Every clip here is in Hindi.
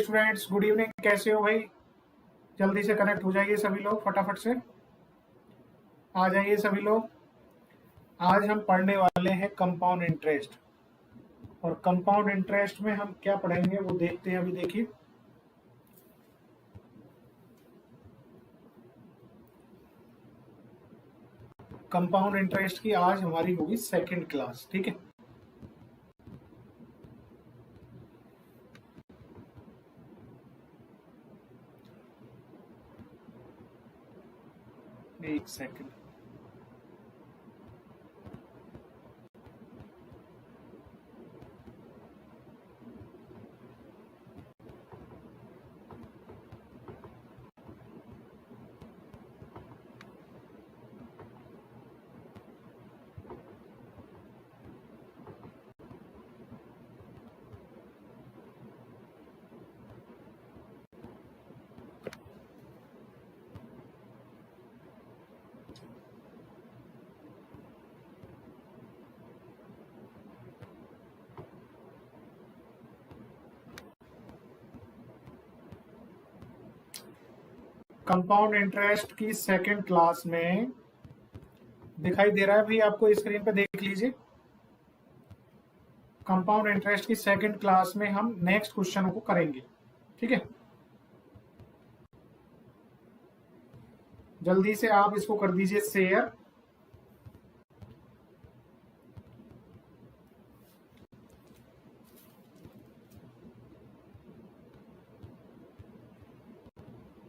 Students, good evening. कैसे हो भाई? जल्दी से कनेक्ट हो जाइए सभी लोग, फटाफट से आ जाइए सभी लोग। आज हम पढ़ने वाले हैं कंपाउंड इंटरेस्ट, और कंपाउंड इंटरेस्ट में हम क्या पढ़ेंगे वो देखते हैं। अभी देखिए, कंपाउंड इंटरेस्ट की आज हमारी होगी सेकंड क्लास, ठीक है। एक सेकंड। कंपाउंड इंटरेस्ट की सेकंड क्लास में दिखाई दे रहा है भाई आपको, स्क्रीन पे देख लीजिए। कंपाउंड इंटरेस्ट की सेकंड क्लास में हम नेक्स्ट क्वेश्चन को करेंगे, ठीक है। जल्दी से आप इसको कर दीजिए शेयर।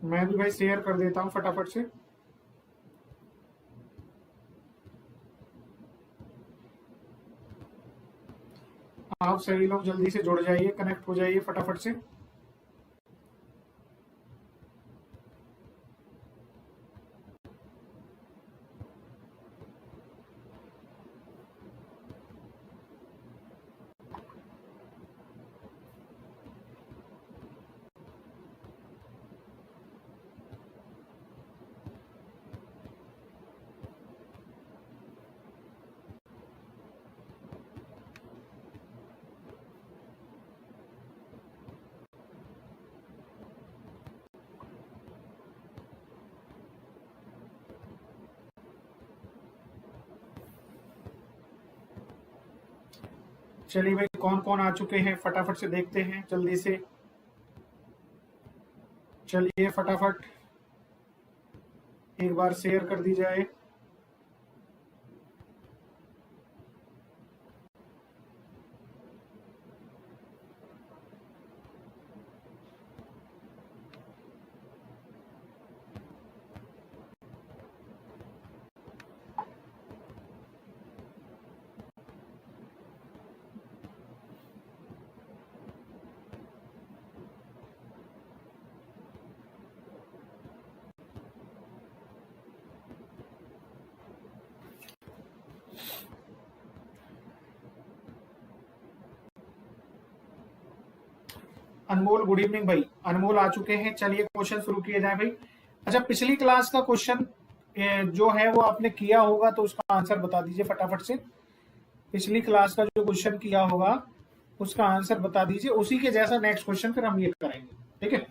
मैं भी भाई शेयर कर देता हूं फटाफट से। आप सभी लोग जल्दी से जुड़ जाइए, कनेक्ट हो जाइए फटाफट से। चलिए भाई, कौन कौन आ चुके हैं फटाफट से देखते हैं जल्दी से। चलिए फटाफट एक बार शेयर कर दी जाए। अनमोल, गुड इवनिंग भाई। अनमोल आ चुके हैं। चलिए क्वेश्चन शुरू किया जाए भाई। अच्छा, पिछली क्लास का क्वेश्चन जो है वो आपने किया होगा, तो उसका आंसर बता दीजिए फटाफट से। पिछली क्लास का जो क्वेश्चन किया होगा उसका आंसर बता दीजिए। उसी के जैसा नेक्स्ट क्वेश्चन फिर हम ये करेंगे, ठीक है।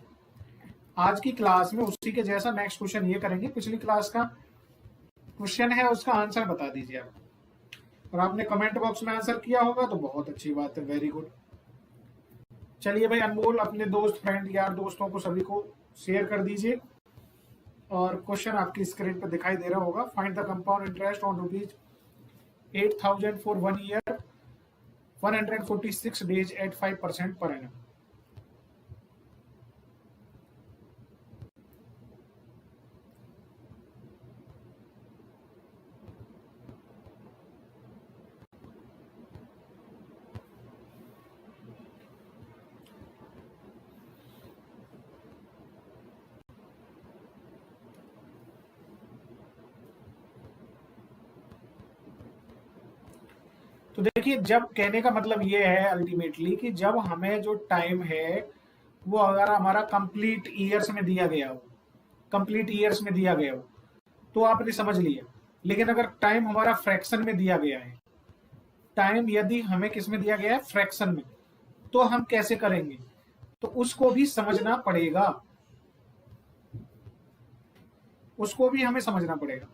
आज की क्लास में उसी के जैसा नेक्स्ट क्वेश्चन ये करेंगे। पिछली क्लास का क्वेश्चन है, उसका आंसर बता दीजिए आप। और आपने कमेंट बॉक्स में आंसर किया होगा तो बहुत अच्छी बात है, वेरी गुड। चलिए भाई अनमोल, अपने दोस्त, फ्रेंड, यार दोस्तों को सभी को शेयर कर दीजिए। और क्वेश्चन आपकी स्क्रीन पर दिखाई दे रहा होगा। Find the compound interest on ₹8,000 for 1 year, 146 days at 5% per annum। तो देखिए, जब कहने का मतलब ये है अल्टीमेटली कि जब हमें जो टाइम है वो अगर हमारा कंप्लीट ईयर्स में दिया गया हो, कंप्लीट ईयर्स में दिया गया हो तो आपने समझ लिया। लेकिन अगर टाइम हमारा फ्रैक्शन में दिया गया है, टाइम यदि हमें किस में दिया गया है, फ्रैक्शन में, तो हम कैसे करेंगे? तो उसको भी समझना पड़ेगा, उसको भी हमें समझना पड़ेगा।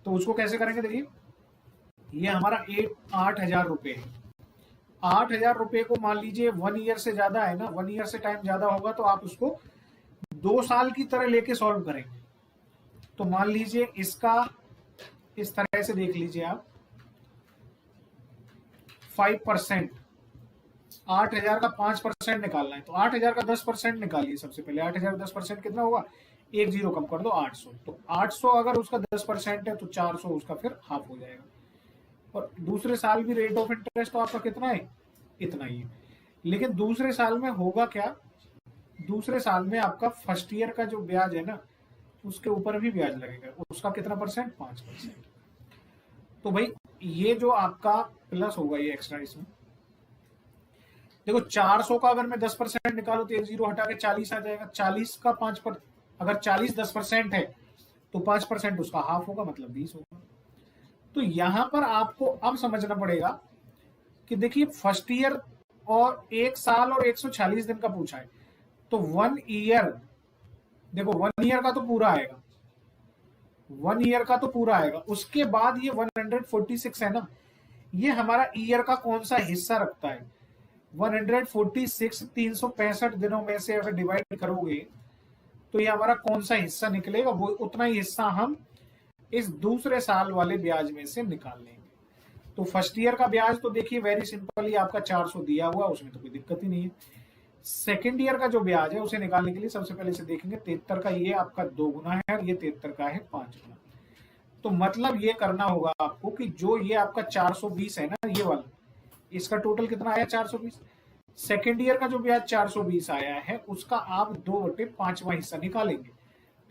तो उसको कैसे करेंगे, देखिए ये हमारा 8,000 रुपए है। 8,000 रुपए को मान लीजिए 1 ईयर से ज्यादा है ना, 1 ईयर से टाइम ज्यादा होगा तो आप उसको 2 साल की तरह लेके सॉल्व करेंगे। तो मान लीजिए इसका इस तरह से देख लीजिए आप, 5%, 8,000 का 5% निकालना है तो 8,000 का 10% निकालिए। सबसे पहले 8,000 का 10% कितना होगा, एक जीरो कम कर दो, 800। तो 800 अगर उसका 10% है तो 400 उसका फिर हाफ हो जाएगा। और दूसरे साल भी रेट ऑफ इंटरेस्ट तो आपका कितना है, इतना ही है। लेकिन दूसरे साल में होगा क्या, दूसरे साल में आपका फर्स्ट ईयर का जो ब्याज है ना, उसके ऊपर भी ब्याज लगेगा। उसका कितना परसेंट, 5%। तो भाई ये जो आपका प्लस होगा ये एक्स्ट्रा इसमें, देखो 400 का अगर मैं 10% निकालू तो एक जीरो हटा के 40 आ जाएगा। 40 का 5%, अगर 40 10% है तो 5% उसका हाफ होगा, मतलब 20 होगा। तो यहां पर आपको अब समझना पड़ेगा कि देखिए फर्स्ट ईयर और 1 साल और 146 दिन का पूछा है, तो 1 ईयर, देखो 1 ईयर का तो पूरा आएगा, 1 ईयर का तो पूरा आएगा। उसके बाद ये 146 है ना, ये हमारा ईयर का कौन सा हिस्सा रखता है। 146 365 दिनों में से अगर डिवाइड करोगे तो ये हमारा कौन सा हिस्सा निकलेगा, वो उतना ही हिस्सा हम इस दूसरे साल वाले ब्याज में से निकाल लेंगे। तो फर्स्ट ईयर का ब्याज तो देखिए वेरी सिंपली आपका 400 दिया हुआ, उसमें तो कोई दिक्कत ही नहीं है। सेकेंड ईयर का जो ब्याज है उसे निकालने के लिए सबसे पहले से देखेंगे 73 का ये आपका 2 गुना है और ये 73 का है 5 गुना। तो मतलब ये करना होगा आपको कि जो ये आपका 420 है ना, ये वाला, इसका टोटल कितना आया 420। सेकेंड ईयर का जो ब्याज 420 आया है उसका आप 2/5वां हिस्सा निकालेंगे।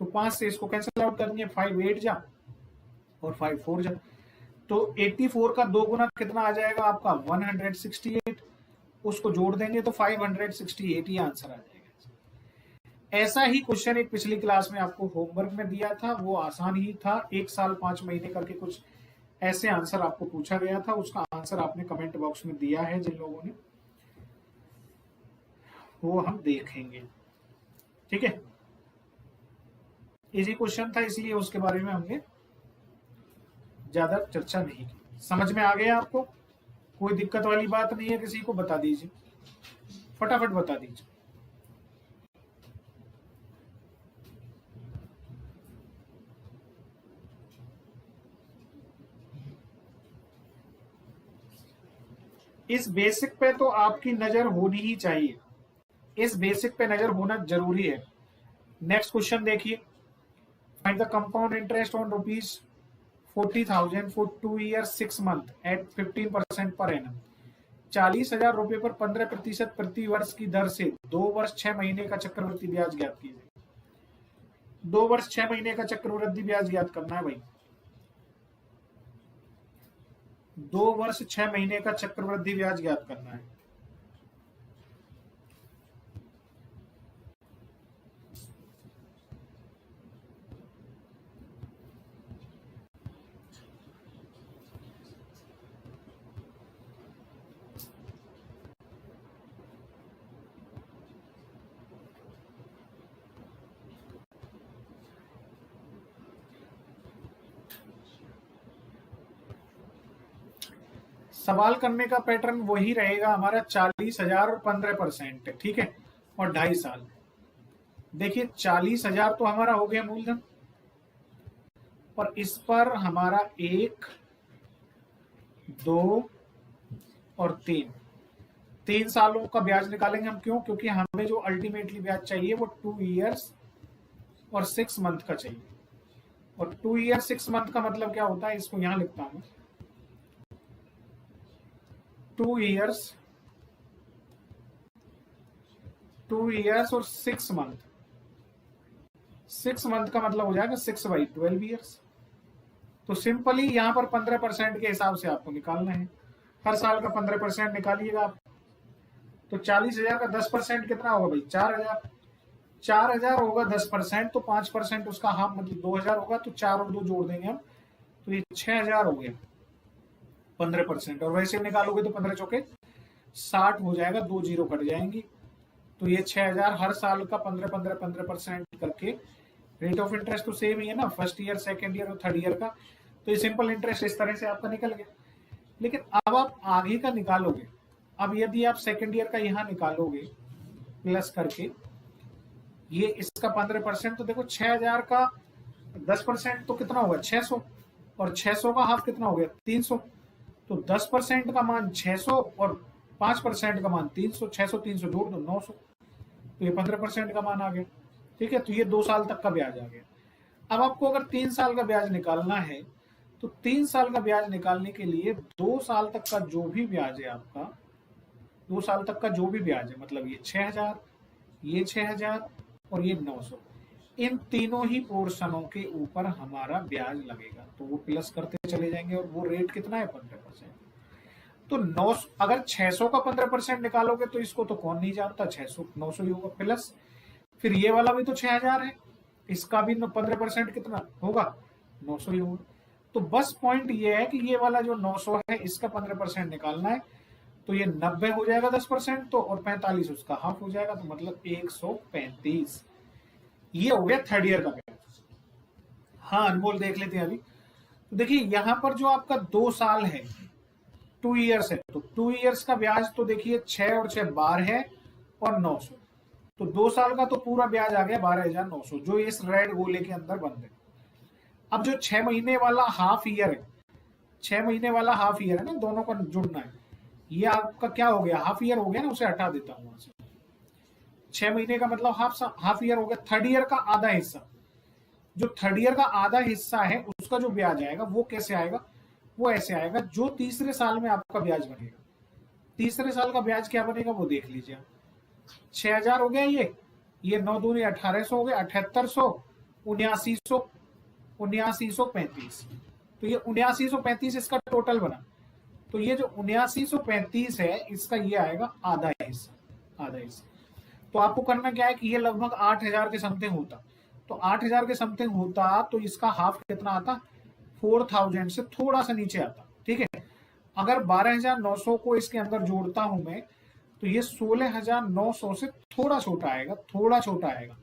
तो 5 से इसको कैंसिल आउट करेंगे, 5 8 जा और 5 4 जा। तो 84 का 2 गुना कितना आ जाएगा आपका 168, उसको जोड़ देंगे तो 568 ही आंसर आ जाएगा। ऐसा ही क्वेश्चन एक पिछली क्लास में आपको होमवर्क में दिया था, वो आसान ही था, 1 साल 5 महीने करके कुछ ऐसे आंसर आपको पूछा गया था। उसका आंसर आपने कमेंट बॉक्स में दिया है जिन लोगों ने, वो हम देखेंगे, ठीक है। इजी क्वेश्चन था इसलिए उसके बारे में हमने ज्यादा चर्चा नहीं की। समझ में आ गया आपको, कोई दिक्कत वाली बात नहीं है, किसी को बता दीजिए, फटाफट बता दीजिए। इस बेसिक पे तो आपकी नजर होनी ही चाहिए, इस बेसिक पे नजर होना जरूरी है। नेक्स्ट क्वेश्चन देखिए, find the compound interest on ₹40,000 for 2 years 6 months at 15% per annum. 40,000 रुपए पर 15% प्रति वर्ष की दर से 2 वर्ष 6 महीने का चक्रवृद्धि ब्याज ज्ञात कीजिए। 2 वर्ष 6 महीने का चक्रवृद्धि ब्याज ज्ञात करना है भाई, 2 वर्ष 6 महीने का चक्रवृद्धि ब्याज ज्ञात करना है। सवाल करने का पैटर्न वही रहेगा हमारा, 40,000 और 15%, ठीक है, और 2.5 साल। देखिए 40,000 तो हमारा हो गया मूलधन, और इस पर हमारा 1 2 और 3 सालों का ब्याज निकालेंगे हम। क्यों, क्योंकि हमें जो अल्टीमेटली ब्याज चाहिए वो 2 years और 6 month का चाहिए। और 2 year 6 month का मतलब क्या होता है, इसको यहां लिखता हूं, 2 years और 6 month। 6 month का मतलब हो जाएगा 6/12 years। तो सिंपली यहां पर 15% के हिसाब से आपको निकालना है, हर साल का 15% निकालिएगा आप। तो 40,000 का 10% कितना होगा भाई, 4,000। 4,000 होगा 10%, तो 5% उसका हाफ मतलब 2,000 होगा। तो 4 और 2 जोड़ देंगे हम, तो ये 6,000 हो गया 15%। और वैसे निकालोगे तो 15 चौके 60 हो जाएगा, 2 जीरो कट जाएंगी। तो ये 6,000 हर साल का 15% करके रेट ऑफ इंटरेस्ट तो सेम ही है ना, फर्स्ट ईयर, सेकेंड ईयर और थर्ड ईयर का। तो ये सिंपल इंटरेस्ट इस तरह से आपका निकल गया। लेकिन अब आप आगे का निकालोगे, अब यदि आप सेकेंड ईयर का यहाँ निकालोगे प्लस करके, ये इसका 15%, तो देखो 6,000 का 10% तो कितना होगा 600, और 600 का हाफ कितना हो गया 300। तो 10% का मान 600 और 5% का मान 300, 600 300 जोड़ दो 900, तो ये 15% का मान आ गया। ठीक है, तो ये 2 साल तक का ब्याज आ गया। अब आपको अगर 3 साल का ब्याज निकालना है, तो 3 साल का ब्याज निकालने के लिए 2 साल तक का जो भी ब्याज है आपका, 2 साल तक का जो भी ब्याज है, मतलब ये 6,000, ये 6,000 और ये 900, इन तीनों ही पोर्शनों के ऊपर हमारा ब्याज लगेगा। तो वो प्लस करते चले जाएंगे, और वो रेट कितना है 15%। तो 9, अगर 600 का 15% निकालोगे तो इसको तो कौन नहीं जानता, 600 900 ही होगा प्लस, फिर ये वाला भी तो 6,000 है, इसका भी 15% कितना होगा 900 ही होगा। तो बस पॉइंट ये है कि ये वाला जो 900 है इसका 15% निकालना है, तो ये 90 हो जाएगा 10% तो, और 45 उसका हाफ हो जाएगा, तो मतलब 135। ये हो गया थर्ड ईयर का ब्याज। हाँ अनमोल देख लेते हैं अभी। तो देखिए यहां पर जो आपका 2 साल है, 2 ईयर्स है, तो 2 ईयर्स का ब्याज तो देखिए 6 और 6 12 है और 900, तो 2 साल का तो पूरा ब्याज आ गया 12,900, जो इस रेड गोले के अंदर बंद है। अब जो 6 महीने वाला हाफ ईयर है, 6 महीने वाला हाफ ईयर है ना, दोनों को जुड़ना है, ये आपका क्या हो गया हाफ ईयर हो गया ना, उसे हटा देता हूं वहां से। 6 महीने का मतलब हाफ ईयर हो गया। थर्ड ईयर का आधा हिस्सा, जो थर्ड ईयर का आधा हिस्सा है उसका जो ब्याज आएगा वो कैसे आएगा, वो ऐसे आएगा, जो तीसरे साल में आपका ब्याज बनेगा। तीसरे साल का ब्याज क्या बनेगा वो देख लीजिए आप। 6,000 हो गया, ये 9 दूनी 1800 हो गया, 7800, 7900, 7935। तो ये 7935 इसका टोटल बना। तो ये जो 7935 है इसका ये आएगा आधा हिस्सा, आधा हिस्सा। तो आपको करना क्या है कि ये लगभग 8,000 के समथिंग होता, तो 8,000 के समथिंग होता, तो इसका हाफ कितना आता 4,000 से थोड़ा सा नीचे आता। ठीक है, अगर 12,900 को इसके अंदर जोड़ता हूं मैं, तो ये 16,900 से थोड़ा छोटा आएगा, थोड़ा छोटा आएगा।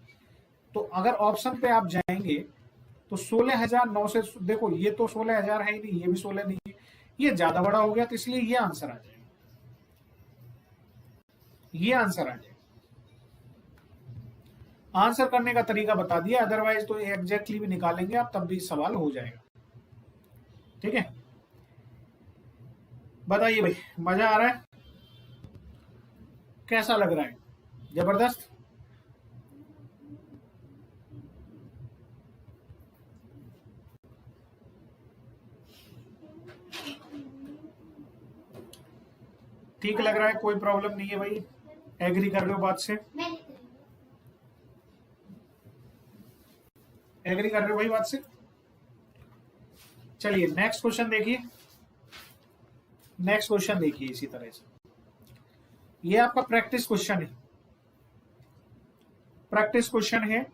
तो अगर ऑप्शन पे आप जाएंगे तो 16,900 से, देखो ये तो 16,000 है ही नहीं, ये भी 16 नहीं है, ये ज्यादा बड़ा हो गया, तो इसलिए ये आंसर आ जाएगा, ये आंसर आ जाएगा। आंसर करने का तरीका बता दिया, अदरवाइज तो एग्जैक्टली भी निकालेंगे आप तब भी सवाल हो जाएगा। ठीक है, बताइए भाई मजा आ रहा है, कैसा लग रहा है, जबरदस्त। ठीक लग रहा है, कोई प्रॉब्लम नहीं है भाई, एग्री कर रहे हो बात से, एग्री कर रहे हो भाई बात से। चलिए नेक्स्ट क्वेश्चन देखिए, नेक्स्ट क्वेश्चन देखिए इसी तरह से, ये आपका प्रैक्टिस क्वेश्चन है, प्रैक्टिस क्वेश्चन है,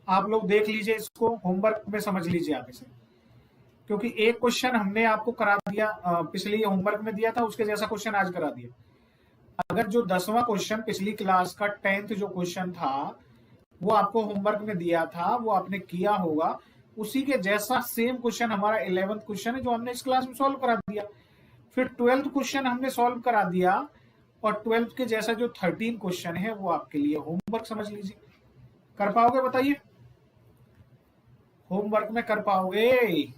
आप लोग देख लीजिए इसको, होमवर्क में समझ लीजिए आप इसे, क्योंकि एक क्वेश्चन हमने आपको करा दिया पिछली होमवर्क में दिया था, उसके जैसा क्वेश्चन आज करा दिया। अगर जो 10वां क्वेश्चन पिछली क्लास का 10th जो क्वेश्चन था वो आपको होमवर्क में दिया था, वो आपने किया होगा, उसी के जैसा सेम क्वेश्चन हमारा 11th क्वेश्चन है जो हमने इस क्लास में सॉल्व करा दिया। फिर 12th क्वेश्चन हमने सॉल्व करा दिया, और 12th के जैसा जो 13 क्वेश्चन है वो आपके लिए होमवर्क समझ लीजिए। कर पाओगे बताइए, होमवर्क में कर पाओगे?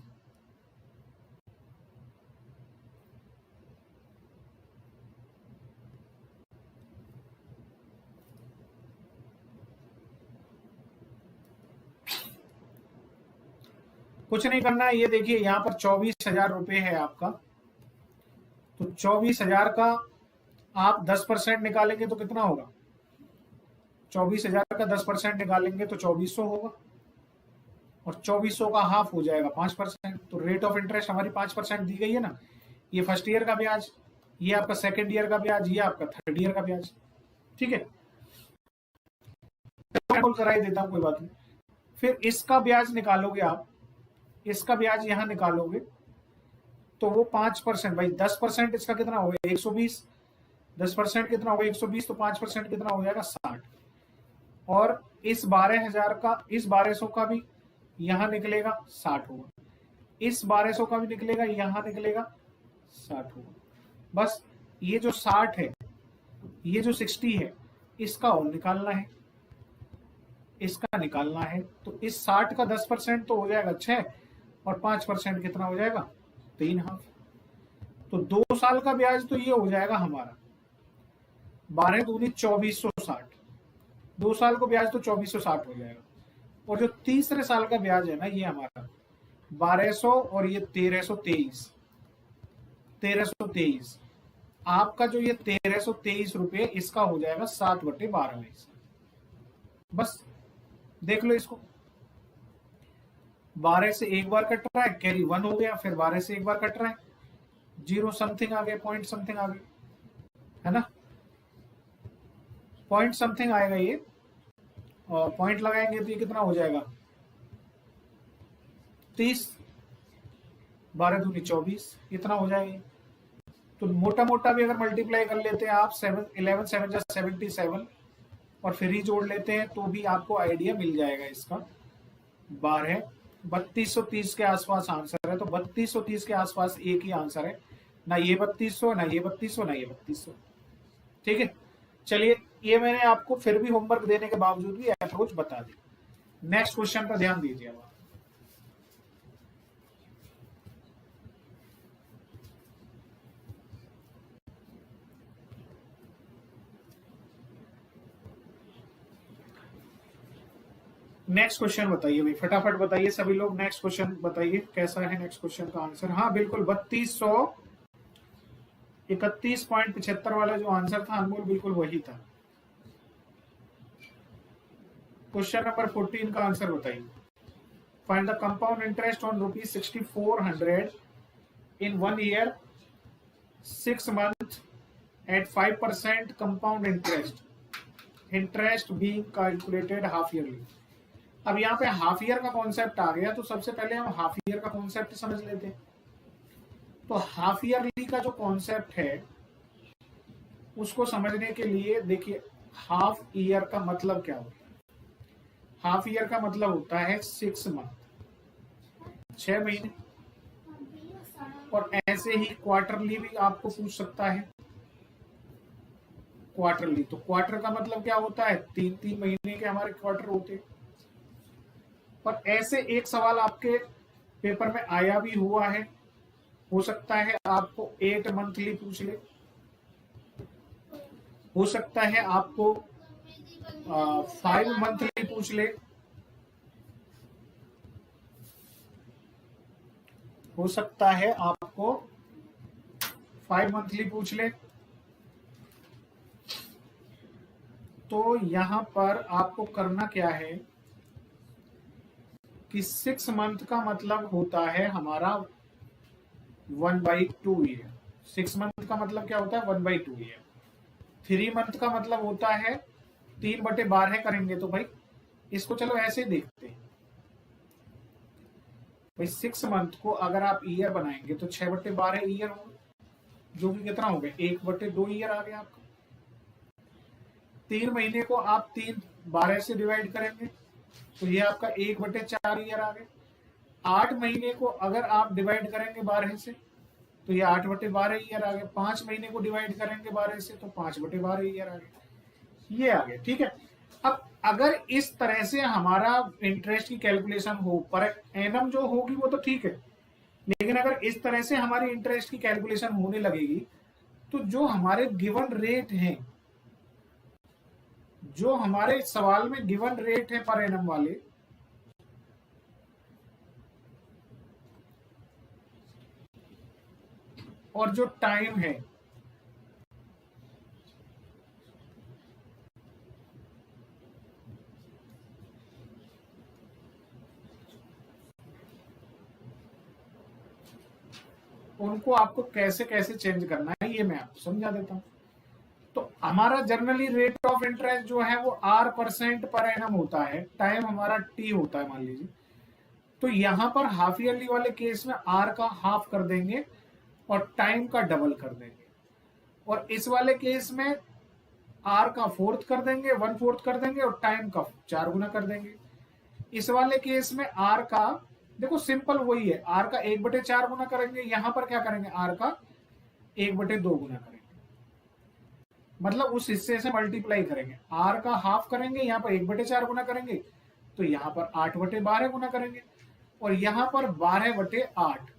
कुछ नहीं करना है, ये देखिए यहाँ पर 24,000 रुपए है आपका, तो 24,000 का आप 10% निकालेंगे तो कितना होगा, 24,000 का 10% निकालेंगे तो 2,400 होगा, और 2,400 का हाफ हो जाएगा 5%। तो रेट ऑफ इंटरेस्ट हमारी 5% दी गई है ना, ये फर्स्ट ईयर का ब्याज, ये आपका सेकेंड ईयर का ब्याज, ये आपका थर्ड ईयर का ब्याज। ठीक है, करा ही देता हूं कोई बात नहीं। फिर इसका ब्याज निकालोगे आप, इसका ब्याज यहां निकालोगे तो वो 5%, भाई 10% इसका कितना हो गया 120, 10% कितना होगा 120, तो 5% कितना हो जाएगा 60। और इस 12,000 का, इस 1200 का भी यहां निकलेगा 60 होगा, इस 1200 का भी निकलेगा, यहां निकलेगा 60 होगा। बस ये जो 60 है, ये जो 60 है, इसका और निकालना है, इसका निकालना है। तो इस 60 का 10% तो हो जाएगा 6, और 5% कितना हो जाएगा 3 हाफ। तो 2 साल का ब्याज तो ये हो जाएगा हमारा 12 दूनी 2460। 2 साल को ब्याज तो 2460 हो जाएगा। और जो तीसरे साल का ब्याज है ना, ये हमारा 1200 और ये 1323, 1323। आपका जो ये 1323 रुपये, इसका हो जाएगा 7/12 में। बस देख लो इसको, 12 से एक बार कट रहा है, कैरी 1 हो गया, फिर 12 से एक बार कट रहा है, 0 समथिंग आ गया, पॉइंट समथिंग आ गया, है ना, पॉइंट समथिंग आएगा ये। और पॉइंट लगाएंगे तो ये कितना हो जाएगा 30, 12 दूनी 24, इतना हो जाएगा। तो मोटा मोटा भी अगर मल्टीप्लाई कर लेते हैं आप 11 7 जा 77, और फिर ही जोड़ लेते हैं तो भी आपको आइडिया मिल जाएगा इसका। 12 3230 के आसपास आंसर है। तो 3230 के आसपास एक ही आंसर है, ना ये 3200, ना ये 3200, ना ये 3200। ठीक है, चलिए ये मैंने आपको फिर भी होमवर्क देने के बावजूद भी अप्रोच बता दी। नेक्स्ट क्वेश्चन पर ध्यान दीजिए अब। नेक्स्ट क्वेश्चन बताइए भाई, फटाफट बताइए सभी लोग, नेक्स्ट क्वेश्चन बताइए कैसा है नेक्स्ट क्वेश्चन का आंसर। हाँ बिल्कुल, 3231.75 वाला जो आंसर था अनमोल, बिल्कुल वही था। क्वेश्चन नंबर 14 का आंसर बताइए। Find the compound interest on ₹6400 in 1 year 6 months at 5% compound interest being calculated half yearly। अब यहाँ पे हाफ ईयर का कॉन्सेप्ट आ गया, तो सबसे पहले हम हाफ ईयर का कॉन्सेप्ट समझ लेते हैं। तो हाफ ईयरली का जो कॉन्सेप्ट है उसको समझने के लिए देखिए, हाफ ईयर का मतलब क्या होता है। हाफ ईयर का मतलब होता है 6 मंथ, 6 महीने। और ऐसे ही क्वार्टरली भी आपको पूछ सकता है, क्वार्टरली। तो क्वार्टर का मतलब क्या होता है, 3-3 महीने के हमारे क्वार्टर होते हैं। और ऐसे एक सवाल आपके पेपर में आया भी हुआ है, हो सकता है आपको 8 मंथली पूछ ले, हो सकता है आपको 5 मंथली पूछ ले, हो सकता है आपको 5 मंथली पूछ ले। तो यहां पर आपको करना क्या है कि 6 मंथ का मतलब होता है हमारा 1/2 ईयर। 6 मंथ का मतलब क्या होता है 1/2 ईयर। 3 मंथ का मतलब होता है 3/12 करेंगे। तो भाई इसको चलो ऐसे देखते हैं भाई, 6 मंथ को अगर आप ईयर बनाएंगे तो 6/12 ईयर होगा, जो कि कितना हो गया 1/2 ईयर आ गया आपका। 3 महीने को आप 3/12 से डिवाइड करेंगे तो ये आपका 1/4 ईयर आ गए। 8 महीने को अगर आप डिवाइड करेंगे 12 से तो ये 8/12 ईयर आ गए। 5 महीने को डिवाइड करेंगे 12 से तो 5/12 ईयर आ गए, ये आ गए। ठीक है, अब अगर इस तरह से हमारा इंटरेस्ट की कैलकुलेशन हो, पर एनम जो होगी वो तो ठीक है, लेकिन अगर इस तरह से हमारी इंटरेस्ट की कैलकुलेशन होने लगेगी तो जो हमारे गिवन रेट हैं, जो हमारे सवाल में गिवन रेट है पर एनम वाले, और जो टाइम है, उनको आपको कैसे कैसे चेंज करना है ये मैं आपको समझा देता हूं। तो हमारा जनरली रेट ऑफ इंटरेस्ट जो है वो R% पर एनम होता है, टाइम हमारा T होता है मान लीजिए। तो यहां पर हाफ ईयरली वाले केस में R का हाफ कर देंगे और टाइम का डबल कर देंगे। और इस वाले केस में आर का फोर्थ कर देंगे, 1/4 कर देंगे और टाइम का 4 गुना कर देंगे। इस वाले केस में आर का देखो सिंपल वही है, आर का 1/4 गुना करेंगे, यहां पर क्या करेंगे आर का 1/2 गुना करेंगे, मतलब उस हिस्से से मल्टीप्लाई करेंगे। आर का हाफ करेंगे, यहाँ पर 1/4 गुना करेंगे, तो यहाँ पर 8/12 गुना करेंगे, और यहाँ पर 12/8।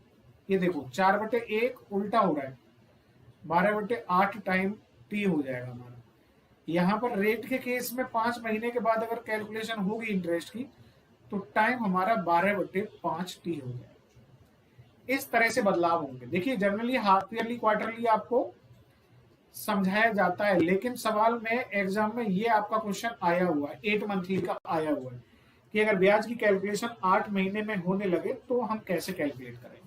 ये देखो 4/1 उल्टा हो रहा है, 12/8 टाइम टी हो जाएगा हमारा। यहाँ पर रेट के केस में 5 महीने के बाद अगर कैलकुलेशन होगी इंटरेस्ट की, तो टाइम हमारा 12/5 टी हो जाएगा। इस तरह से बदलाव होंगे। देखिए जनरली हाफ ईयरली क्वार्टरली आपको समझाया जाता है, लेकिन सवाल में एग्जाम में ये आपका क्वेश्चन आया हुआ है, 8 मंथली का आया हुआ है कि अगर ब्याज की कैलकुलेशन 8 महीने में होने लगे तो हम कैसे कैलकुलेट करेंगे।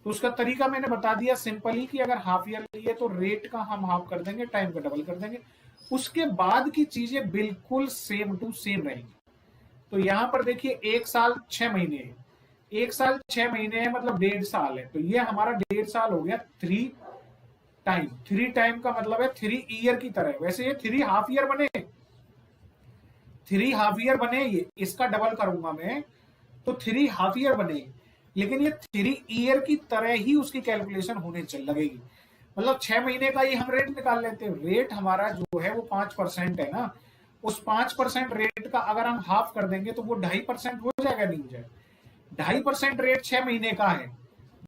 तो उसका तरीका मैंने बता दिया सिंपली कि अगर हाफ ईयरली है तो रेट का हम हाफ कर देंगे, टाइम का डबल कर देंगे, उसके बाद की चीजें बिल्कुल सेम टू सेम रहेंगी। तो यहां पर देखिए 1 साल 6 महीने है, 1 साल 6 महीने है मतलब 1.5 साल है, तो ये हमारा 1.5 साल हो गया 3 टाइम। 3 टाइम का मतलब है 3 ईयर की तरह। वैसे ये 3 हाफ ईयर बने, 3 हाफ ईयर बने, ये इसका डबल करूंगा मैं तो 3 हाफ ईयर बने, लेकिन ये 3 ईयर की तरह ही उसकी कैलकुलेशन होने चल लगेगी। मतलब 6 महीने का ही हम रेट निकाल लेते हैं। रेट हमारा जो है वो 5% है ना, उस 5% रेट का अगर हम हाफ कर देंगे तो वो 2.5% हो जाएगा, नहीं हो जाएगा। 2.5% रेट 6 महीने का है,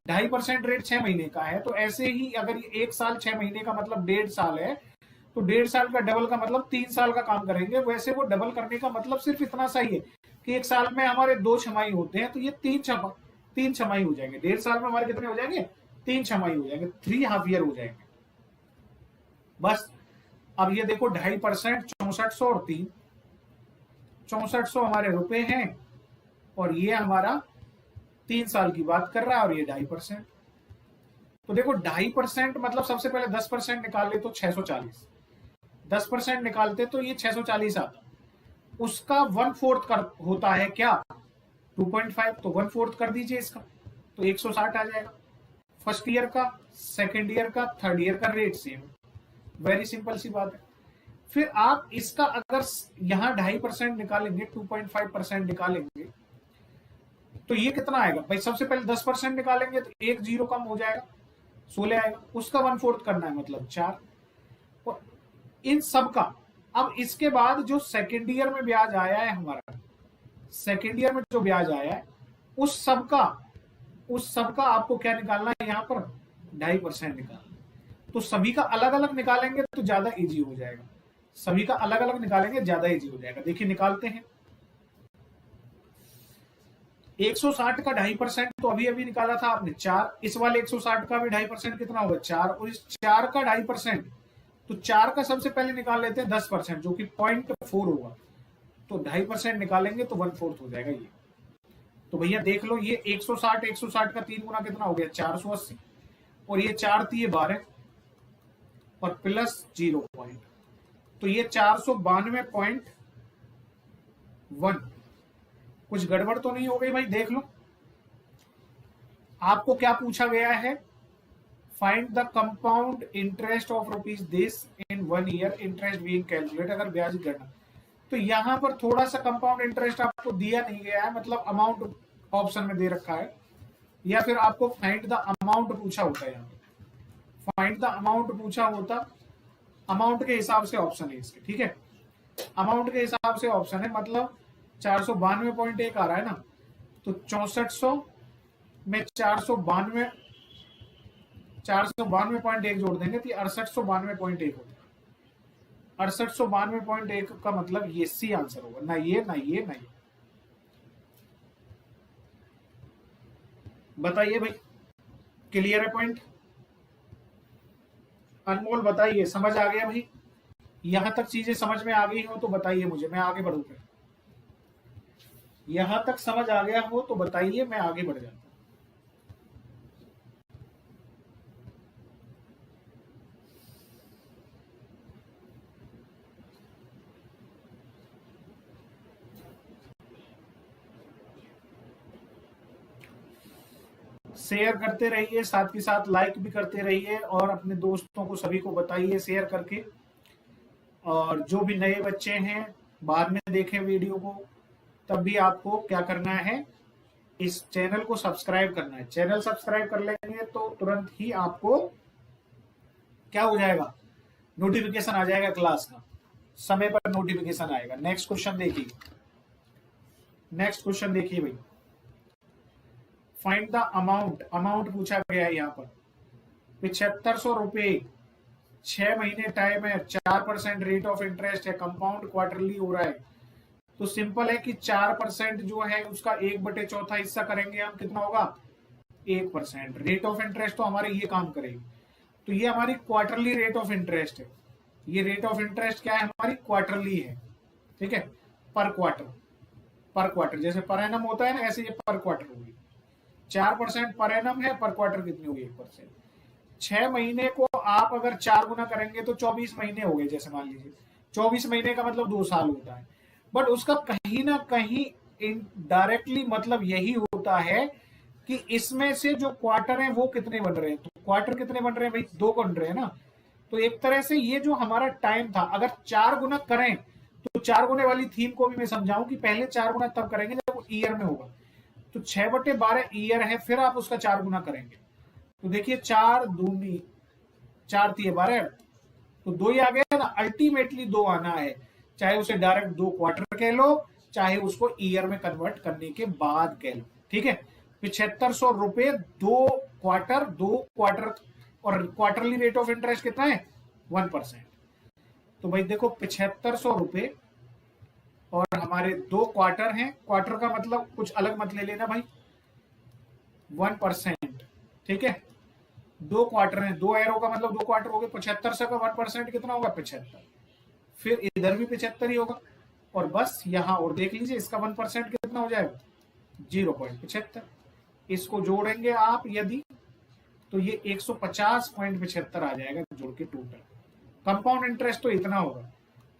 2.5% रेट 6 महीने का है, तो ऐसे ही अगर 1 साल 6 महीने का मतलब 1.5 साल है, तो 1.5 साल का डबल का मतलब 3 साल का काम करेंगे। वैसे वो डबल करने का मतलब सिर्फ इतना सा ही है कि 1 साल में हमारे 2 छमाही होते हैं, तो ये 3 छमाही हो जाएंगे। 1.5 साल में हमारे कितने हो जाएंगे, 3 छमाही हो जाएंगे, 3 हाफ ईयर हो जाएंगे बस। अब ये देखो 2.5% 6400 और 3 6400 हमारे रुपए हैं, और ये हमारा 3 साल की बात कर रहा है, और ये 2.5%। तो देखो 2.5% मतलब सबसे पहले 10% निकाल ले तो 640, 10% निकालते तो ये 640 आता, उसका 1/4 कर होता है क्या 2.5, तो 1/4 कर दीजिए इसका, तो 160 आ जाएगा। फर्स्ट ईयर का, सेकेंड ईयर का, थर्ड ईयर का रेट सेम, वेरी सिंपल सी बात है। फिर आप इसका अगर यहां 2.5% निकालेंगे, 2.5% निकालेंगे, तो ये कितना आएगा भाई। सबसे पहले 10% निकालेंगे तो एक जीरो कम हो जाएगा, 16 आएगा, उसका 1/4 करना है मतलब 4। और इन सब का अब इसके बाद जो सेकेंड ईयर में ब्याज आया है हमारा, सेकेंड ईयर में जो ब्याज आया है उस सब का आपको क्या निकालना है, यहां पर 2.5% निकालना। तो सभी का अलग अलग निकालेंगे तो ज्यादा इजी हो जाएगा, सभी का अलग अलग निकालेंगे ज्यादा इजी हो जाएगा। देखिए निकालते हैं। 160 का 2.5% तो अभी अभी निकाला था आपने 4, इस वाले 160 का भी 2.5% कितना होगा 4, और इस 4 का 2.5%, तो 4 का सबसे पहले निकाल लेते हैं 10% जो कि 0.4 होगा, तो 2.5% निकालेंगे तो 1/4 हो जाएगा ये। तो भैया देख लो ये 160 का 3 गुना कितना हो गया 480, और ये 4 थी 12 और प्लस 0 पॉइंट, तो ये 492.1। कुछ गड़बड़ तो नहीं हो गई भाई, देख लो। आपको क्या पूछा गया है, find the compound interest of rupees this in 1 year, interest being calculate, अगर ब्याज की गणना। तो यहां पर थोड़ा सा कंपाउंड इंटरेस्ट आपको दिया नहीं गया है, मतलब अमाउंट ऑप्शन में दे रखा है, या फिर आपको फाइंड द अमाउंट पूछा होता है। यहाँ फाइंड द अमाउंट पूछा होता, अमाउंट के हिसाब से ऑप्शन है इसके, ठीक है, अमाउंट के हिसाब से ऑप्शन है, मतलब 492.1 आ रहा है ना, तो 6400 में 492.1 जोड़ देंगे तो 6892.1 होता है। 6892.1 का मतलब ये सी आंसर होगा, ना ये ना ये ना ये। बताइए भाई, क्लियर है पॉइंट। अनमोल बताइए, समझ आ गया भाई, यहां तक चीजें समझ में आ गई हो तो बताइए मुझे, मैं आगे बढ़ूंगा। यहां तक समझ आ गया हो तो बताइए, मैं आगे बढ़ जाता हूं। शेयर करते रहिए, साथ के साथ लाइक भी करते रहिए और अपने दोस्तों को सभी को बताइए शेयर करके। और जो भी नए बच्चे हैं बाद में देखें वीडियो को, तब भी आपको क्या करना है, इस चैनल को सब्सक्राइब करना है। चैनल सब्सक्राइब कर लेंगे तो तुरंत ही आपको क्या हो जाएगा, नोटिफिकेशन आ जाएगा क्लास का, समय पर नोटिफिकेशन आएगा। नेक्स्ट क्वेश्चन देखिए, नेक्स्ट क्वेश्चन देखिए भाई, फाइंड द अमाउंट, अमाउंट पूछा गया है यहाँ पर 7500 रुपए, 6 महीने टाइम है, 4% रेट ऑफ इंटरेस्ट है, कंपाउंड क्वार्टरली हो रहा है। तो सिंपल है कि 4% जो है उसका 1/4 हिस्सा करेंगे हम, कितना होगा 1%। रेट ऑफ इंटरेस्ट तो हमारे ये काम करेगी। तो ये हमारी क्वार्टरली रेट ऑफ इंटरेस्ट है। ये रेट ऑफ इंटरेस्ट क्या है, हमारी क्वार्टरली है, ठीक है, पर क्वार्टर, पर क्वार्टर जैसे पर एनम होता है ना, ऐसे ये पर क्वार्टर होगी। 4% पर एनम है, पर क्वार्टर कितनी होगी 1%। 6 महीने को आप अगर 4 गुना करेंगे तो 24 महीने हो गए, जैसे मान लीजिए 24 महीने का मतलब 2 साल होता है। बट उसका कहीं ना कहीं इनडायरेक्टली मतलब यही होता है कि इसमें से जो क्वार्टर है वो कितने बन रहे हैं। तो क्वार्टर कितने बन रहे हैं भाई, 2 बन रहे हैं ना। तो एक तरह से ये जो हमारा टाइम था, अगर 4 गुना करें तो 4 गुने वाली थीम को भी मैं समझाऊं कि पहले 4 गुना तब करेंगे जब वो ईयर में होगा। तो 6/12 ईयर है, फिर आप उसका 4 गुना करेंगे। तो देखिए 4 दूनी 4 3 12, तो 2 ही आ गया ना। अल्टीमेटली 2 आना है, चाहे उसे डायरेक्ट 2 क्वार्टर कह लो, चाहे उसको ईयर में कन्वर्ट करने के बाद कह लो, ठीक है। 7500 रुपए 2 क्वार्टर, 2 क्वार्टर, और क्वार्टरली रेट ऑफ इंटरेस्ट कितना है 1%। तो भाई देखो 7500 रुपए और हमारे 2 क्वार्टर हैं, क्वार्टर का मतलब कुछ अलग मत ले लेना भाई, 1%, ठीक है। 2 क्वार्टर हैं, 2 एरो का मतलब 2 क्वार्टर हो गए। 75 का 1% कितना होगा 75, फिर इधर भी 75 ही होगा। और बस यहां और देख लीजिए इसका 1% कितना हो जाएगा 0.75। इसको जोड़ेंगे आप यदि, तो ये 150.75 आ जाएगा जोड़ के टोटल। कंपाउंड इंटरेस्ट तो इतना होगा,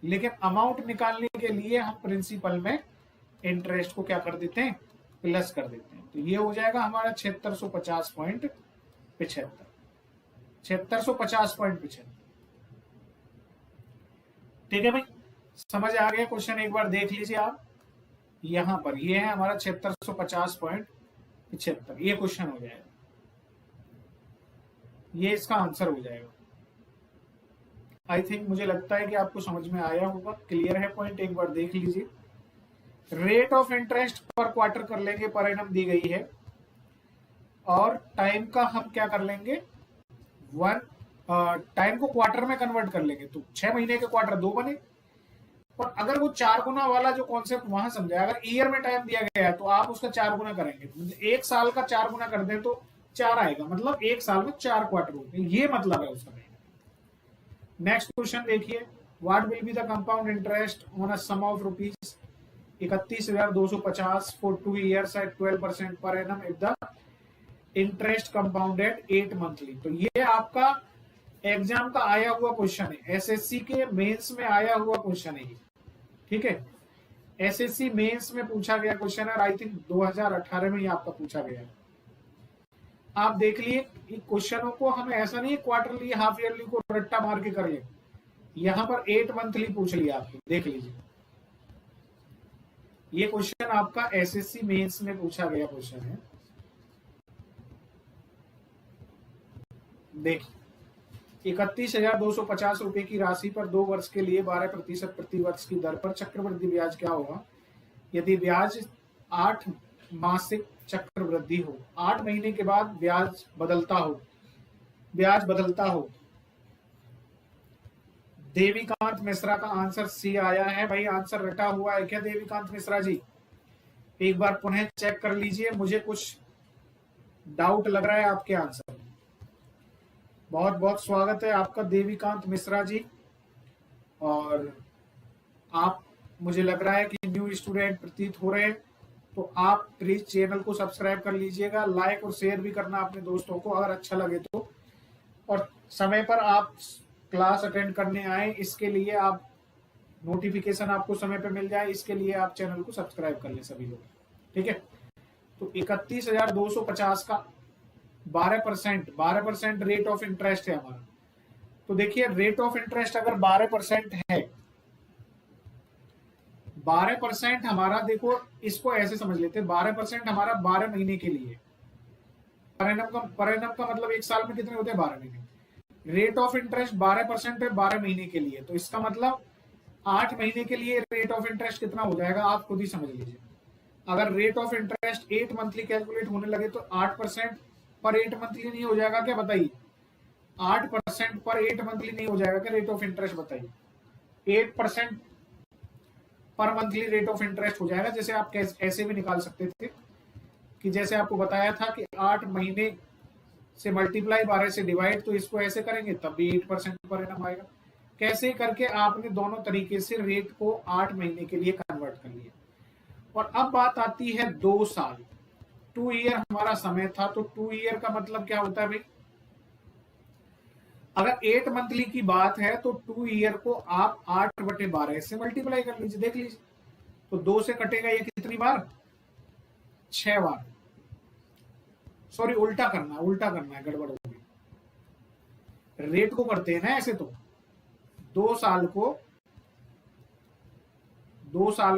लेकिन अमाउंट निकालने के लिए हम प्रिंसिपल में इंटरेस्ट को क्या कर देते हैं, प्लस कर देते हैं। तो ये हो जाएगा हमारा 7650.75, 7650.75, ठीक है भाई। समझ आ गया क्वेश्चन, एक बार देख लीजिए आप। यहां पर ये है हमारा 7650.75, ये क्वेश्चन हो जाएगा, ये इसका आंसर हो जाएगा। आई थिंक, मुझे लगता है कि आपको समझ में आया होगा, क्लियर है पॉइंट, एक बार देख लीजिए। रेट ऑफ इंटरेस्ट पर क्वार्टर कर लेंगे, पर एनम दी गई है, और टाइम का हम क्या कर लेंगे, टाइम को क्वार्टर में कन्वर्ट कर लेंगे। तो 6 महीने के क्वार्टर 2 बने। और अगर वो 4 गुना वाला जो कॉन्सेप्ट वहां समझा, अगर ईयर में टाइम दिया गया है तो आप उसका 4 गुना करेंगे। 1 साल का 4 गुना कर दें तो 4 आएगा, मतलब 1 साल में 4 क्वार्टर होते हैं, ये मतलब है उसका। नेक्स्ट क्वेश्चन देखिए, what will be the compound interest on a sum of rupees 31,250 for 2 years at 12% per annum if the interest compounded 8 monthly. तो ये आपका एग्जाम का आया हुआ क्वेश्चन है, एसएससी के मेंस में आया हुआ क्वेश्चन है ये, ठीक है। एसएससी मेंस में पूछा गया क्वेश्चन है, आई थिंक 2018 में ये आपका पूछा गया है। आप देख लिए क्वेश्चनों को, हमें ऐसा नहीं क्वार्टरली हाफ ईयरली को रट्टा मार के कर ले, यहां पर 8 मंथली पूछ लिया आपको, देख लीजिए। ये क्वेश्चन आपका एसएससी मेंस में पूछा गया क्वेश्चन है, देखिए। 31,250 रुपए की राशि पर 2 वर्ष के लिए 12% प्रति वर्ष की दर पर चक्रवृद्धि ब्याज क्या होगा यदि ब्याज 8 मासिक चक्रवृद्धि हो, 8 महीने के बाद ब्याज बदलता हो, ब्याज बदलता हो। देवीकांत मिश्रा का आंसर सी आया है भाई, आंसर रटा हुआ है क्या देवीकांत मिश्रा जी? एक बार पुनः चेक कर लीजिए, मुझे कुछ डाउट लग रहा है आपके आंसर। बहुत बहुत स्वागत है आपका देवीकांत मिश्रा जी। और आप, मुझे लग रहा है कि न्यू स्टूडेंट प्रतीत हो रहे हैं, तो आप प्लीज चैनल को सब्सक्राइब कर लीजिएगा, लाइक और शेयर भी करना अपने दोस्तों को अगर अच्छा लगे तो। और समय पर आप क्लास अटेंड करने आए, इसके लिए आप नोटिफिकेशन आपको समय पे मिल जाए, इसके लिए आप चैनल को सब्सक्राइब कर ले सभी लोग, ठीक है। तो 31,250 का 12% रेट ऑफ इंटरेस्ट है हमारा। तो देखिए रेट ऑफ इंटरेस्ट अगर 12% है, 12% हमारा, देखो इसको ऐसे समझ लेते हैं, 12% हमारा 12 महीने के लिए, पर एनम का मतलब एक साल में कितने होते हैं, 12 महीने। रेट ऑफ इंटरेस्ट 12% है 12 महीने के लिए, तो इसका मतलब 8 महीने के लिए रेट ऑफ इंटरेस्ट कितना हो जाएगा, आप खुद ही समझ लीजिए। अगर rate of interest 8 monthly calculate होने लगे तो 8% पर 8 मंथली नहीं हो जाएगा क्या, बताइए। 8% पर 8 मंथली नहीं हो जाएगा क्या रेट ऑफ इंटरेस्ट, बताइए। 8% पर मंथली रेट ऑफ इंटरेस्ट हो जाएगा। जैसे आप ऐसे भी निकाल सकते थे कि जैसे आपको बताया था कि 8 महीने से मल्टीप्लाई 12 से डिवाइड, तो इसको ऐसे करेंगे तब भी 8% पर एनम आएगा। कैसे करके आपने दोनों तरीके से रेट को 8 महीने के लिए कन्वर्ट कर लिया। और अब बात आती है 2 साल, 2 ईयर हमारा समय था, तो 2 ईयर का मतलब क्या होता है भाई, अगर 8 मंथली की बात है तो 2 ईयर को आप 8/12 से मल्टीप्लाई कर लीजिए, देख लीजिए। तो 2 से कटेगा ये कितनी बार, 6 बार। सॉरी, उल्टा करना है, गड़बड़ हो गई। रेट को करते हैं ना ऐसे, तो 2 साल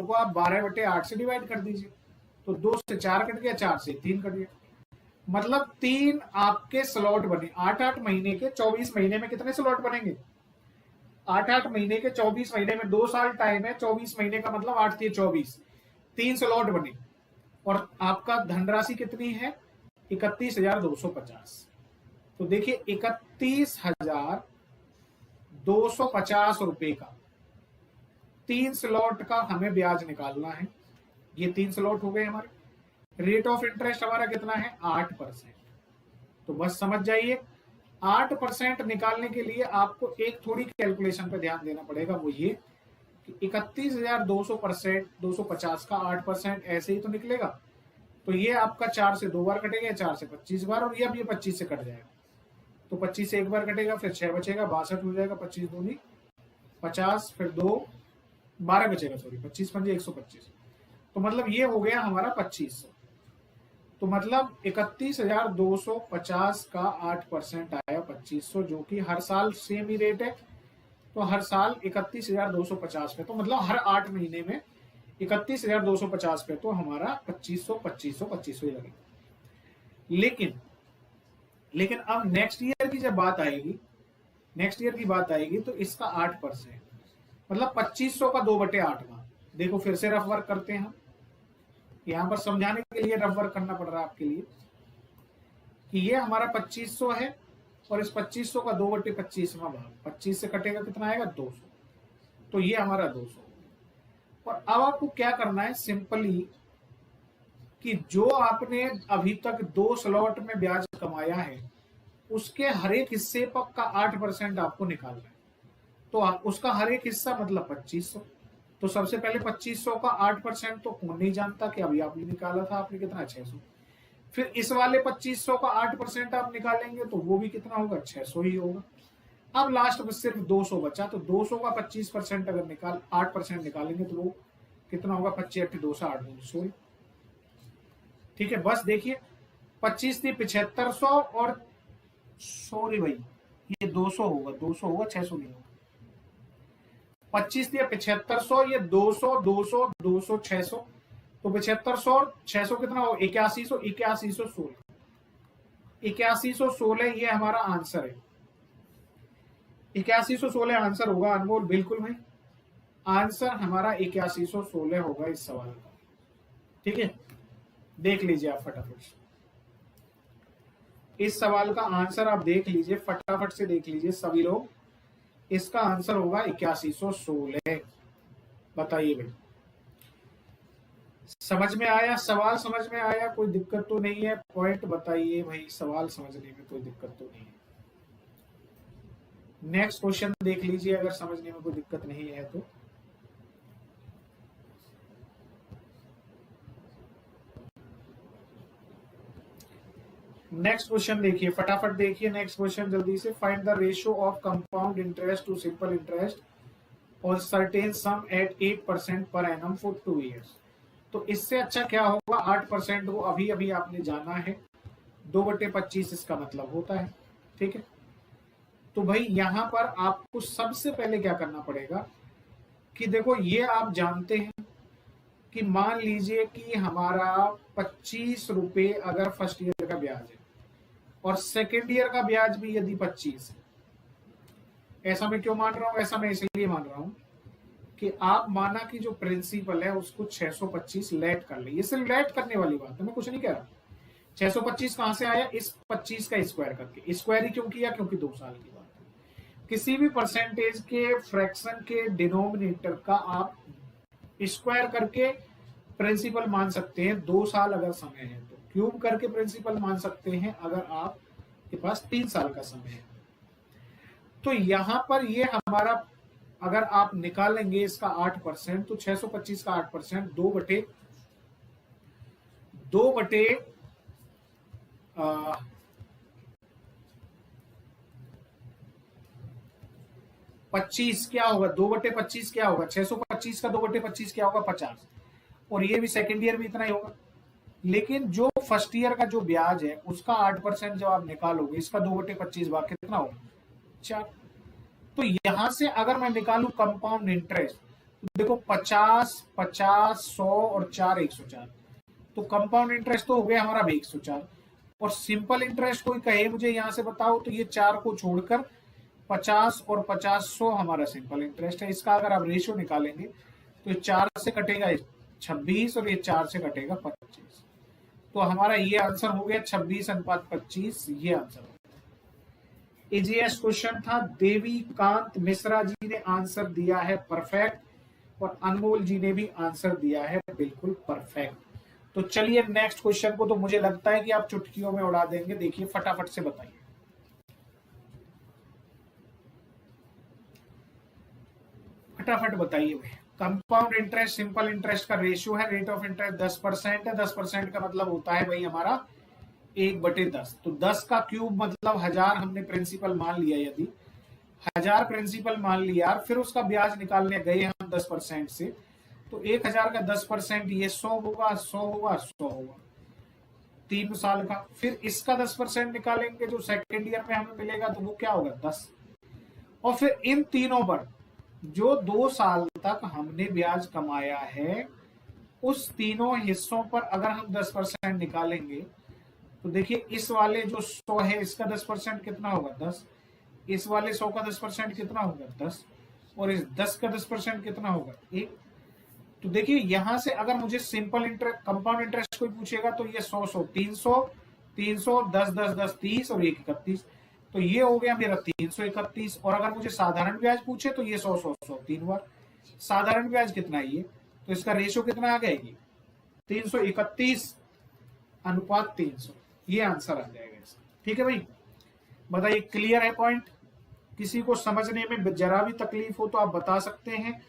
को आप 12/8 से डिवाइड कर दीजिए, तो 2 से 4 कट गया, 4 से 3 कट गया, मतलब 3 आपके स्लॉट बने। 8-8 महीने के 24 महीने में कितने स्लॉट बनेंगे, 8-8 महीने के 24 महीने में 2 साल टाइम है, 24 महीने का मतलब 8 3 24, 3 स्लॉट बने। और आपका धनराशि कितनी है, 31,250। तो देखिए 31,250 रुपए का 3 स्लॉट का हमें ब्याज निकालना है। ये 3 स्लॉट हो गए हमारे। रेट ऑफ इंटरेस्ट हमारा कितना है, 8%। तो बस समझ जाइए, 8% निकालने के लिए आपको एक थोड़ी कैलकुलेशन पे ध्यान देना पड़ेगा, वो ये कि 31,250 का 8% ऐसे ही तो निकलेगा। तो ये आपका 4 से 2 बार कटेगा, 4 से 25 बार, और ये अब ये 25 से कट जाएगा, तो 25 से एक बार कटेगा, फिर 6 बचेगा, 62 हो जाएगा, 25 दूनी 50, फिर 2 12 बचेगा, सॉरी 25 पंजे 125। तो मतलब ये हो गया हमारा 2500। तो मतलब 31,250 का 8% आया 2500, जो कि हर साल सेम ही रेट है। तो हर साल 31,250 पे, तो मतलब हर 8 महीने में 31,250 पे, तो हमारा 2500 ही लगेगा। लेकिन अब नेक्स्ट ईयर की जब बात आएगी, तो इसका 8%, मतलब 2500 का 2/8 का। देखो फिर से रफ वर्क करते हैं हम, यहां पर समझाने के लिए रफ वर्क करना पड़ रहा है आपके लिए, कि ये हमारा 2500 है, और इस 2500 का 2/25वां भाग, 25 से कटेगा कितना आएगा, 200। तो ये हमारा 200। और अब आपको क्या करना है, सिंपली कि जो आपने अभी तक 2 स्लॉट में ब्याज कमाया है, उसके हर एक हिस्से का 8% आपको निकालना है। तो उसका हर एक हिस्सा मतलब 2500। तो सबसे पहले 2500 का 8% तो कौन नहीं जानता, कि अभी आपने निकाला था, आपने कितना, 600। फिर इस वाले 2500 का 8% आप निकालेंगे, तो वो भी कितना होगा, 600 ही होगा। अब लास्ट में सिर्फ 200 बचा, तो 200 का 25% अगर 8% निकालेंगे, तो वो कितना होगा, 25 8 208 216। ठीक है, बस देखिए 25 थी 7500, और सॉरी भाई ये 200 होगा, 600 नहीं होगा। 25 थी 7500, ये 200 200 200 600, तो 7500 और 600 कितना होगा, 8100, 8116। 8116 ये हमारा आंसर है। 8116 आंसर होगा अनमोल, बिल्कुल भाई, आंसर हमारा 8116 होगा इस सवाल का। ठीक है, देख लीजिए आप फटाफट से इस सवाल का आंसर, आप देख लीजिए फटाफट से, देख लीजिए सभी लोग, इसका आंसर होगा 8116। बताइए भाई, समझ में आया, सवाल समझ में आया, कोई दिक्कत तो नहीं है, पॉइंट बताइए भाई, सवाल समझने में कोई दिक्कत तो नहीं है। नेक्स्ट क्वेश्चन देख लीजिए, अगर समझने में कोई दिक्कत नहीं है तो। नेक्स्ट क्वेश्चन देखिए, फटाफट देखिए नेक्स्ट क्वेश्चन जल्दी से। Find the ratio of compound interest to simple interest और सर्टेन सम एट 8% पर एनम फॉर 2 ईयर्स। तो इससे अच्छा क्या होगा, 8% को अभी अभी आपने जाना है, 2/25 इसका मतलब होता है। ठीक है, तो भाई यहां पर आपको सबसे पहले क्या करना पड़ेगा कि देखो ये आप जानते हैं कि मान लीजिए कि हमारा 25 रुपए अगर फर्स्ट ईयर का ब्याज है और सेकेंड ईयर का ब्याज भी यदि 25 है। ऐसा मैं क्यों मान रहा हूं? ऐसा मैं इसलिए मान रहा हूं कि आप माना कि जो प्रिंसिपल है उसको 625 लेट कर ले। ये सिर्फ लेट करने वाली बात है, मैं कुछ नहीं कह रहा। 625 कहां से आया? इस 25 का स्क्वायर करके। स्क्वायर ही क्यों किया? क्योंकि 2 साल की बात है। किसी भी परसेंटेज के फ्रैक्शन के डिनोमिनेटर का आप स्क्वायर करके प्रिंसिपल मान सकते हैं 2 साल अगर समय है तो, क्यूब करके प्रिंसिपल मान सकते हैं अगर आपके पास 3 साल का समय है। तो यहां पर ये हमारा अगर आप निकालेंगे इसका 8%, तो 625 का 8% 2/25 क्या होगा? 2/25 क्या होगा? 625 का 2/25 क्या होगा? 50। और ये भी सेकेंड ईयर में इतना ही होगा। लेकिन जो फर्स्ट ईयर का जो ब्याज है उसका 8% जब आप निकालोगे, इसका 2/25 भाग कितना होगा? 4। तो यहां से अगर मैं निकालू कंपाउंड इंटरेस्ट, तो देखो 50, 50, 100 और 4 104। तो कंपाउंड इंटरेस्ट तो हो गया हमारा 104। और सिंपल इंटरेस्ट कोई कहे मुझे यहां से बताओ, तो ये 4 को छोड़कर 50 और 50 100 हमारा सिंपल इंटरेस्ट है। इसका अगर आप रेशियो निकालेंगे तो 4 से कटेगा 26 और ये 4 से कटेगा 25। तो हमारा ये आंसर हो गया 26:25। ये आंसर इजीएस्ट क्वेश्चन था। देवीकांत मिश्रा जी ने आंसर दिया है परफेक्ट और अनमोल जी ने भी आंसर दिया है बिल्कुल परफेक्ट। तो चलिए नेक्स्ट क्वेश्चन को तो मुझे लगता है कि आप चुटकियों में उड़ा देंगे। देखिए फटाफट से बताइए। फटाफट बताइए भाई। कंपाउंड इंटरेस्ट सिंपल इंटरेस्ट का रेशियो है, रेट ऑफ इंटरेस्ट 10% है। 10% का मतलब होता है भाई हमारा 1/10। तो 10 का क्यूब मतलब 1000 हमने प्रिंसिपल मान लिया। यदि 1000 प्रिंसिपल मान लिया, फिर उसका ब्याज निकालने गए हम 10% से, तो 1000 का 10% ये 100 होगा, 100 होगा, 100 होगा 3 साल का। फिर इसका 10% निकालेंगे जो सेकेंड ईयर में हमें मिलेगा, तो वो क्या होगा? 10। और फिर इन तीनों पर जो 2 साल तक हमने ब्याज कमाया है, उस तीनों हिस्सों पर अगर हम 10% निकालेंगे, तो देखिए इस वाले जो 100 है इसका 10% कितना होगा? 10। इस वाले 100 का 10% कितना होगा? 10। और इस 10 का 10% कितना होगा? 1। तो देखिए यहां से अगर मुझे सिंपल इंटरेस्ट कंपाउंड इंटरेस्ट कोई पूछेगा तो ये 100 100 300 300 10 10 10 30 और 1 31। तो ये हो गया मेरा 331। और अगर मुझे साधारण ब्याज पूछे तो ये 100 100 100 3 बार। साधारण ब्याज कितना है ये? तो इसका रेशियो कितना आ गया? ये 331:300। ये आंसर आ जाएगा इसका। ठीक है भाई, बताइए क्लियर है पॉइंट? किसी को समझने में जरा भी तकलीफ हो तो आप बता सकते हैं।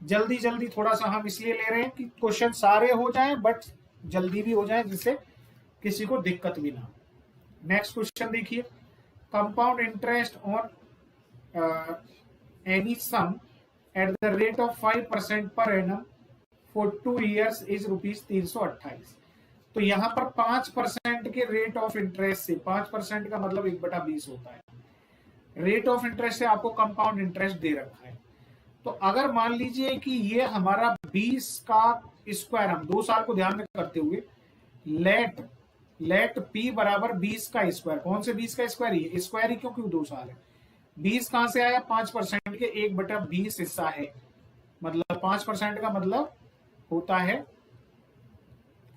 जल्दी जल्दी थोड़ा सा हम इसलिए ले रहे हैं कि क्वेश्चन सारे हो जाएं बट जल्दी भी हो जाएं, जिससे किसी को दिक्कत भी ना हो। नेक्स्ट क्वेश्चन देखिए। Compound interest on any sum at the rate of 5% per annum for 2 years is ₹328। तो यहां पर 5% के रेट ऑफ इंटरेस्ट से, 5% का मतलब 1/20 होता है। रेट ऑफ इंटरेस्ट से आपको कंपाउंड इंटरेस्ट दे रखा है। तो अगर मान लीजिए कि ये हमारा 20 का स्क्वायर, हम 2 साल को ध्यान में करते हुए लेट पी बराबर 20 का स्क्वायर। कौन से 20 का स्क्वायर? ये स्क्वायर ही क्योंकि 2 साल है। 20 कहां से आया? 5% के 1/20 हिस्सा है। मतलब 5% का मतलब होता है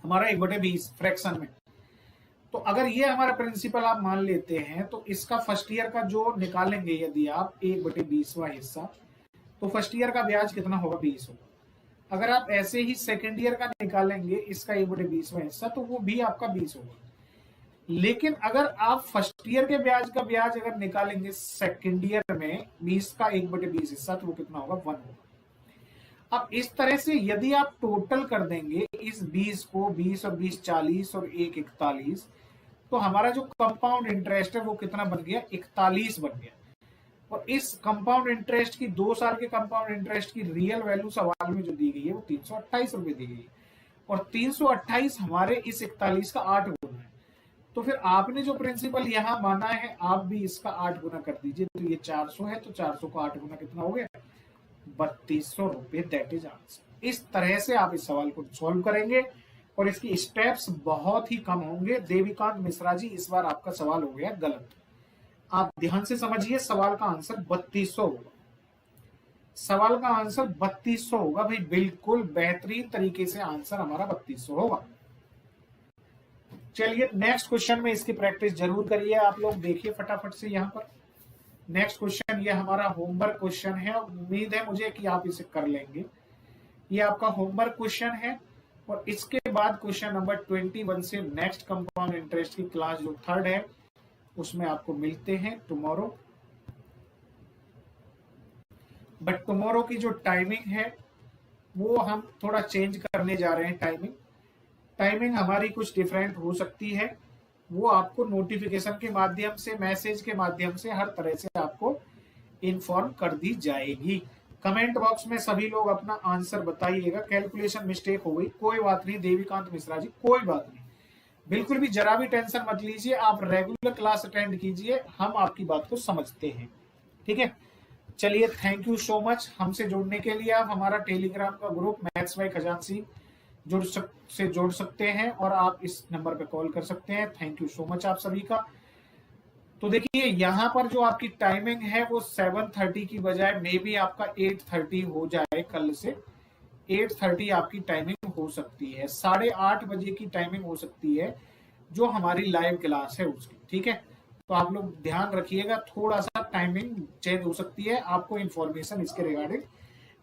हमारा 1/20 फ्रैक्शन में। तो अगर ये हमारा प्रिंसिपल आप मान लेते हैं, तो इसका फर्स्ट ईयर का जो निकालेंगे यदि आप 1/20वां हिस्सा, तो फर्स्ट ईयर का ब्याज कितना होगा? 20 होगा। अगर आप ऐसे ही सेकेंड ईयर का निकालेंगे इसका 1/20वां हिस्सा, तो वो भी आपका 20 होगा। लेकिन अगर आप फर्स्ट ईयर के ब्याज का ब्याज अगर निकालेंगे सेकेंड ईयर में 20 का 1/20 हिस्सा, तो वो कितना होगा? 1 होगा। अब इस तरह से यदि आप टोटल कर देंगे इस 20 को, 20 और 20 40 और 1 41, तो हमारा जो कंपाउंड इंटरेस्ट है वो कितना बन गया? 41 बन गया। और इस कंपाउंड इंटरेस्ट की 2 साल के कंपाउंड इंटरेस्ट की रियल वैल्यू सवाल में जो दी गई है वो 328 रुपए दी गई है। और 328 हमारे इस 41 का 8 गुना है। तो फिर आपने जो प्रिंसिपल यहाँ माना है आप भी इसका 8 गुना कर दीजिए। तो ये 400 है, तो 400 को 8 गुना कितना हो गया? 3200 रुपए। That is answer. इस तरह से आप इस सवाल को सॉल्व करेंगे और इसकी स्टेप्स बहुत ही कम होंगे। देविकांत मिश्रा जी, इस बार आपका सवाल हो गया गलत। आप ध्यान से समझिए, सवाल का आंसर 3200 होगा। सवाल का आंसर 3200 होगा भाई, बिल्कुल बेहतरीन तरीके से आंसर हमारा 3200 होगा। चलिए नेक्स्ट क्वेश्चन में इसकी प्रैक्टिस जरूर करिए आप लोग। देखिए फटाफट से यहाँ पर नेक्स्ट क्वेश्चन, ये हमारा होमवर्क क्वेश्चन है। उम्मीद है मुझे कि आप इसे कर लेंगे। ये आपका होमवर्क क्वेश्चन है और इसके बाद क्वेश्चन नंबर 21 से नेक्स्ट कंपाउंड इंटरेस्ट की क्लास जो 3rd है उसमें आपको मिलते हैं टुमारो। बट टुमारो की जो टाइमिंग है वो हम थोड़ा चेंज करने जा रहे हैं। टाइमिंग हमारी कुछ डिफरेंट हो सकती है, वो आपको नोटिफिकेशन के माध्यम से, मैसेज के माध्यम से, हर तरह से आपको इन्फॉर्म कर दी जाएगी। कमेंट बॉक्स में सभी लोग अपना आंसर बताइएगा। कैलकुलेशन मिस्टेक हो गई, कोई बात नहीं देविकांत मिश्रा जी, कोई बात नहीं, बिल्कुल भी जरा भी टेंशन मत लीजिए। आप रेगुलर क्लास अटेंड कीजिए, हम आपकी बात को समझते हैं, ठीक है। चलिए थैंक यू सो मच हमसे जुड़ने के लिए। आप हमारा टेलीग्राम का ग्रुप मैथ्स बाय खजांची जोड़ सकते हैं और आप इस नंबर पे कॉल कर सकते हैं। थैंक यू सो मच आप सभी का। तो देखिए यहाँ पर जो आपकी टाइमिंग है वो 7:30 की बजाय मे बी आपका 8:30 हो जाए। कल से 8:30 आपकी टाइमिंग हो सकती है, 8:30 बजे की टाइमिंग हो सकती है जो हमारी लाइव क्लास है उसकी, ठीक है। तो आप लोग ध्यान रखिएगा, थोड़ा सा टाइमिंग चेंज हो सकती है। आपको इंफॉर्मेशन इसके रिगार्डिंग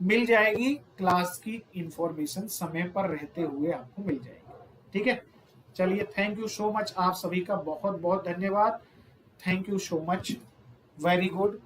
मिल जाएगी, क्लास की इंफॉर्मेशन समय पर रहते हुए आपको मिल जाएगी, ठीक है। चलिए थैंक यू सो मच आप सभी का, बहुत बहुत धन्यवाद। Thank you so much, very good.